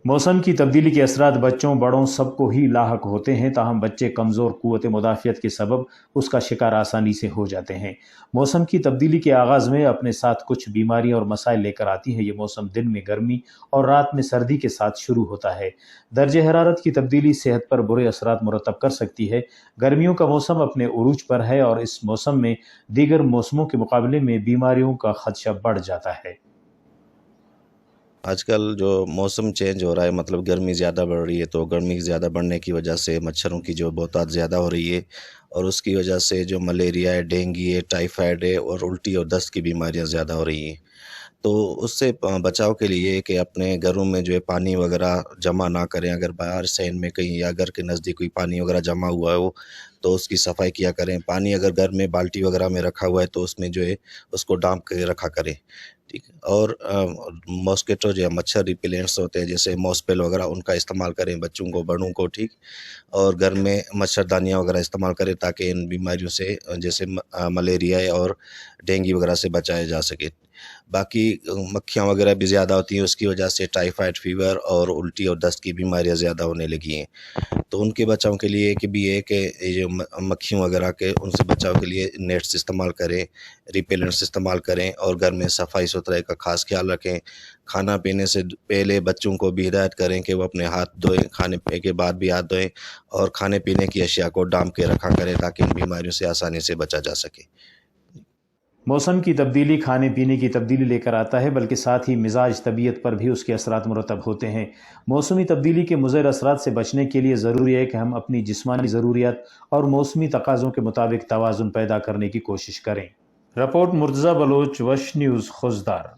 मौसम की तब्दीली के असरात बच्चों बड़ों सबको ही लाहक होते हैं, ताहम बच्चे कमज़ोर क़ुव्वत मुदाफ़ियत के सबब उसका शिकार आसानी से हो जाते हैं। मौसम की तब्दीली के आगाज़ में अपने साथ कुछ बीमारियां और मसाइल लेकर आती हैं। ये मौसम दिन में गर्मी और रात में सर्दी के साथ शुरू होता है। दर्ज हरारत की तब्दीली सेहत पर बुरे असरात मुरतब कर सकती है। गर्मियों का मौसम अपने उरूज पर है और इस मौसम में दीगर मौसमों के मुकाबले में बीमारियों का खदशा बढ़ जाता है। आजकल जो मौसम चेंज हो रहा है, मतलब गर्मी ज़्यादा बढ़ रही है, तो गर्मी ज़्यादा बढ़ने की वजह से मच्छरों की जो बहुतात ज़्यादा हो रही है और उसकी वजह से जो मलेरिया है, डेंगू है, टाइफाइड है और उल्टी और दस्त की बीमारियां ज़्यादा हो रही हैं। तो उससे बचाव के लिए कि अपने घरों में जो है पानी वगैरह जमा ना करें। अगर बाहर सहन में कहीं या घर के नज़दीक कोई पानी वगैरह जमा हुआ हो तो उसकी सफाई किया करें। पानी अगर घर में बाल्टी वगैरह में रखा हुआ है तो उसमें जो है उसको डांप के रखा करें, ठीक है। और मॉस्किटो जो है मच्छर रिपेलेंट्स होते हैं जैसे मॉस्पेल वगैरह, उनका इस्तेमाल करें बच्चों को, बड़ों को, ठीक। और घर में मच्छरदानियाँ वगैरह इस्तेमाल करें ताकि इन बीमारियों से जैसे मलेरिया और डेंगू वगैरह से बचाया जा सके। बाकी मक्खियाँ वगैरह भी ज़्यादा होती हैं, उसकी वजह से टाइफाइड फीवर और उल्टी और दस्त की बीमारियाँ ज़्यादा होने लगी हैं। तो उनके बचाव के लिए कि भी है कि ये जो मक्खियों वगैरह के उनसे बचाव के लिए नेट्स इस्तेमाल करें, रिपेलेंट्स इस्तेमाल करें और घर में सफाई सुथराई का खास ख्याल रखें। खाना पीने से पहले बच्चों को भी हिदायत करें कि वो अपने हाथ धोएं, खाने पीने के बाद भी हाथ धोएं और खाने पीने की अशिया को डांप के रखा करें ताकि इन बीमारियों से आसानी से बचा जा सके। मौसम की तब्दीली खाने पीने की तब्दीली लेकर आता है, बल्कि साथ ही मिजाज तबीयत पर भी उसके असरात मुरतब होते हैं। मौसमी तब्दीली के मुज़र असरात से बचने के लिए ज़रूरी है कि हम अपनी जिस्मानी ज़रूरियात और मौसमी तकाज़ों के मुताबिक तवाज़ुन पैदा करने की कोशिश करें। रिपोर्ट मुर्तज़ा बलोच, वश न्यूज़, खुजदार।